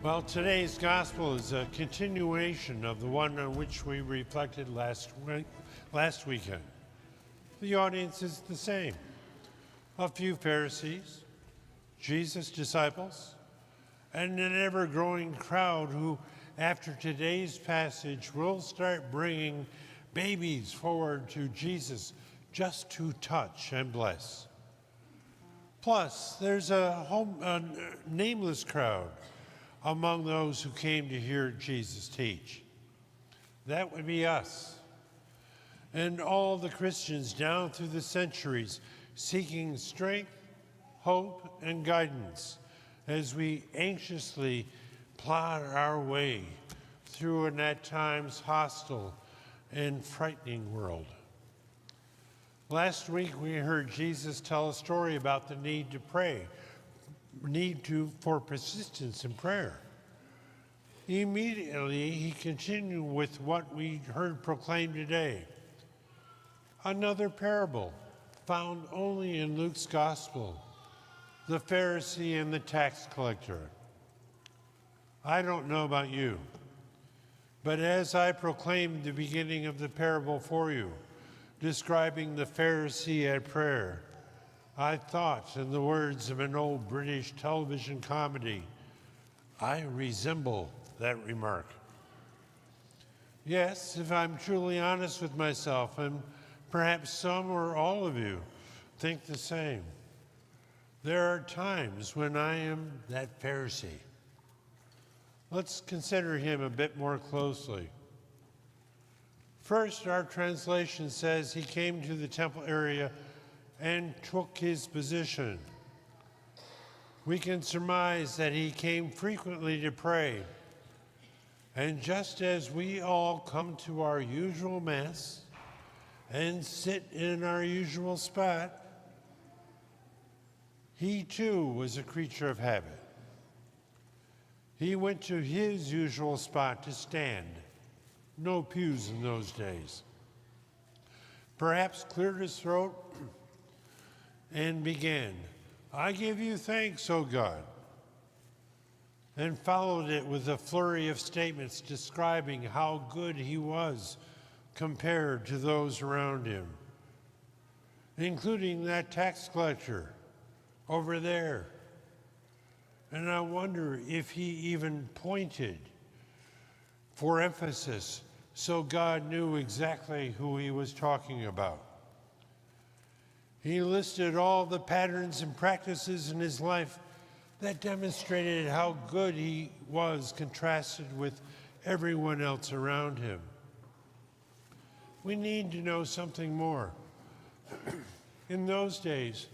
Well, today's gospel is a continuation of the one on which we reflected last weekend. The audience is the same. A few Pharisees, Jesus' disciples, and an ever-growing crowd who, after today's passage, will start bringing babies forward to Jesus just to touch and bless. Plus, there's a nameless crowd among those who came to hear Jesus teach. That would be us. And all the Christians down through the centuries seeking strength, hope, and guidance as we anxiously plod our way through an at times hostile and frightening world. Last week we heard Jesus tell a story about the need to pray, for persistence in prayer. Immediately he continued with what we heard proclaimed today. Another parable found only in Luke's gospel, the Pharisee and the tax collector. I don't know about you, but as I proclaimed the beginning of the parable for you, describing the Pharisee at prayer, I thought, in the words of an old British television comedy, I resemble that remark. Yes, if I'm truly honest with myself, and perhaps some or all of you think the same, there are times when I am that Pharisee. Let's consider him a bit more closely. First, our translation says he came to the temple area and took his position. We can surmise that he came frequently to pray. And just as we all come to our usual Mass and sit in our usual spot, he too was a creature of habit. He went to his usual spot to stand. No pews in those days. Perhaps cleared his throat and began, I give you thanks, O God, and followed it with a flurry of statements describing how good he was compared to those around him, including that tax collector over there. And I wonder if he even pointed for emphasis so God knew exactly who he was talking about. He listed all the patterns and practices in his life that demonstrated how good he was contrasted with everyone else around him. We need to know something more. In those days,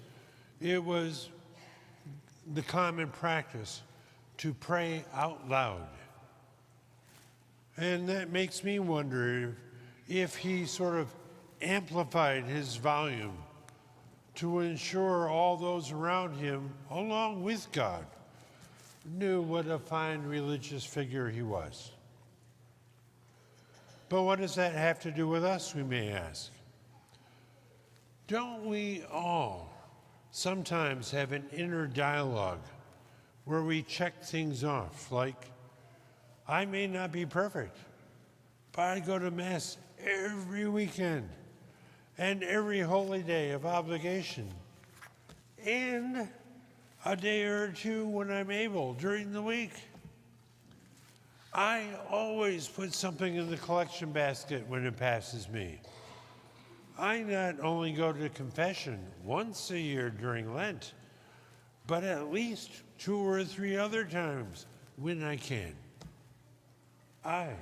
it was the common practice to pray out loud. And that makes me wonder if he sort of amplified his volume to ensure all those around him, along with God, knew what a fine religious figure he was. But what does that have to do with us, we may ask? Don't we all sometimes have an inner dialogue where we check things off, like, I may not be perfect, but I go to Mass every weekend and every holy day of obligation, and a day or two when I'm able during the week. I always put something in the collection basket when it passes me. I not only go to confession once a year during Lent, but at least 2 or 3 other times when I can. I.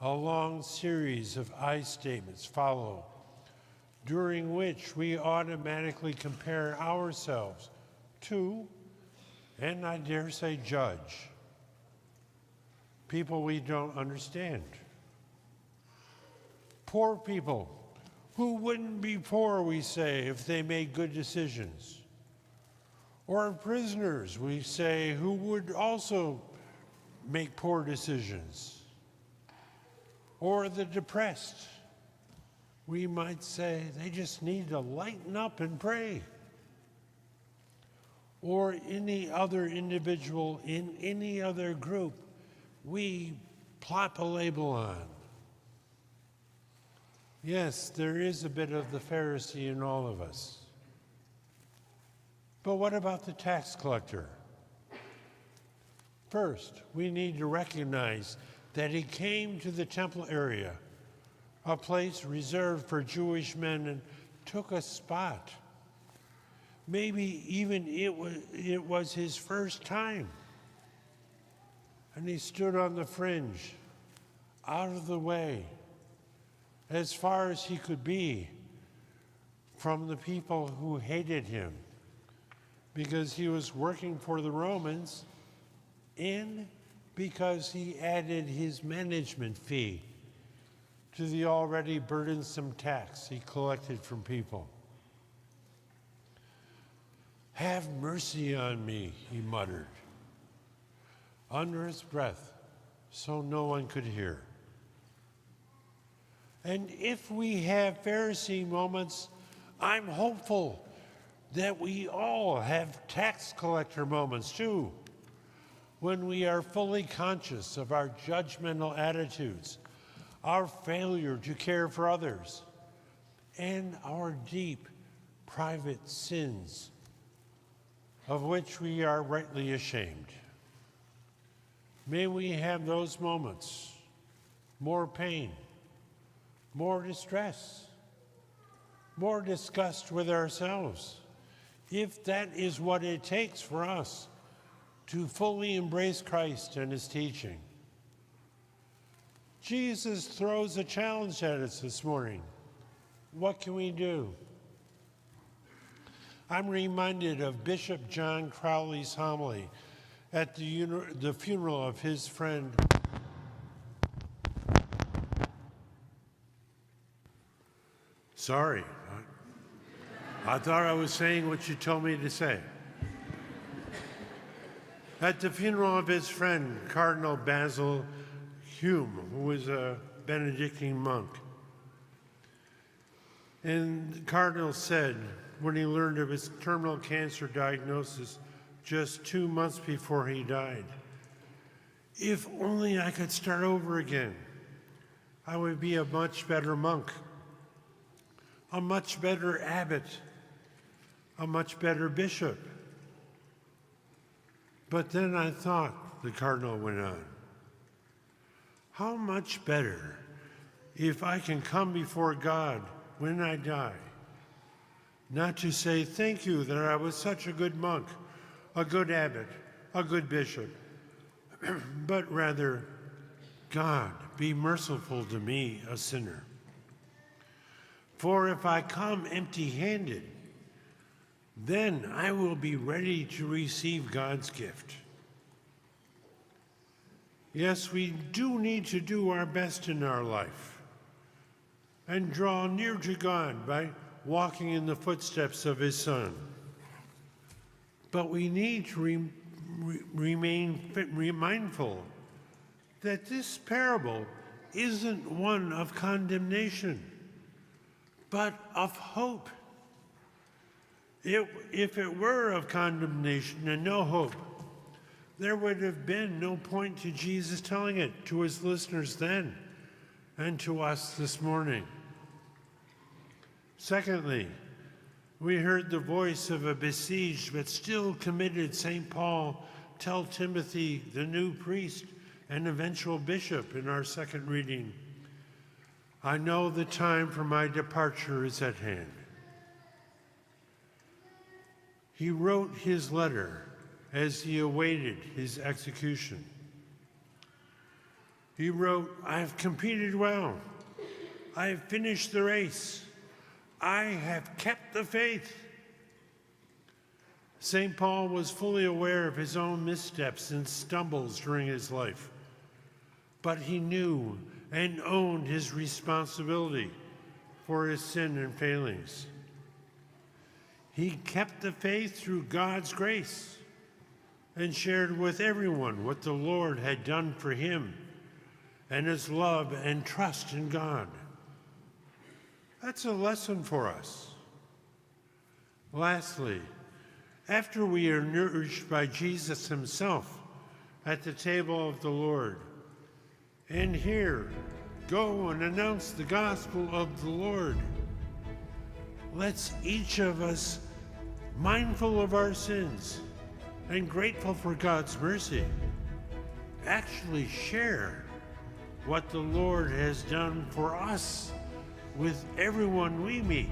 A long series of I statements follow, during which we automatically compare ourselves to, and I dare say judge, people we don't understand. Poor people who wouldn't be poor, we say, if they made good decisions. Or prisoners, we say, who would also make poor decisions. Or the depressed, we might say they just need to lighten up and pray. or any other individual in any other group we plop a label on. Yes, there is a bit of the Pharisee in all of us. But what about the tax collector? First, we need to recognize that he came to the temple area, a place reserved for Jewish men, and took a spot. Maybe even it was his first time. And he stood on the fringe, out of the way, as far as he could be from the people who hated him, because he was working for the Romans and because he added his management fee to the already burdensome tax he collected from people. "Have mercy on me," he muttered, under his breath, so no one could hear. And if we have Pharisee moments, I'm hopeful that we all have tax collector moments too, when we are fully conscious of our judgmental attitudes, our failure to care for others, and our deep private sins, of which we are rightly ashamed. May we have those moments, more pain, more distress, more disgust with ourselves, if that is what it takes for us to fully embrace Christ and his teaching. Jesus throws a challenge at us this morning. What can we do? I'm reminded of Bishop John Crowley's homily at the funeral of his friend Sorry, I thought I was saying what you told me to say. At the funeral of his friend, Cardinal Basil Hume, who was a Benedictine monk. And the Cardinal said, when he learned of his terminal cancer diagnosis just 2 months before he died, "If only I could start over again, I would be a much better monk, a much better abbot, a much better bishop." But then I thought, the Cardinal went on, how much better if I can come before God when I die, not to say thank you that I was such a good monk, a good abbot, a good bishop, but rather, God, be merciful to me, a sinner. For if I come empty-handed, then I will be ready to receive God's gift. Yes, we do need to do our best in our life and draw near to God by walking in the footsteps of his Son. But we need to remain mindful that this parable isn't one of condemnation, but of hope. If it were of condemnation and no hope, there would have been no point to Jesus telling it to his listeners then and to us this morning. Secondly, we heard the voice of a besieged but still committed St. Paul tell Timothy, the new priest and eventual bishop, in our second reading, "I know the time for my departure is at hand." He wrote his letter as he awaited his execution. He wrote, "I've competed well. I have finished the race. I have kept the faith." St. Paul was fully aware of his own missteps and stumbles during his life, but he knew and owned his responsibility for his sin and failings. He kept the faith through God's grace and shared with everyone what the Lord had done for him and his love and trust in God. That's a lesson for us. Lastly, After we are nourished by Jesus himself at the table of the Lord, and here, go and announce the gospel of the Lord. Let's each of us, mindful of our sins and grateful for God's mercy, actually share what the Lord has done for us with everyone we meet,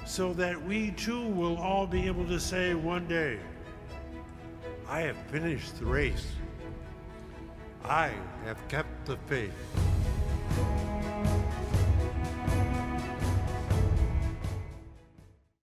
so that we too will all be able to say one day, I have finished the race. I have kept the faith.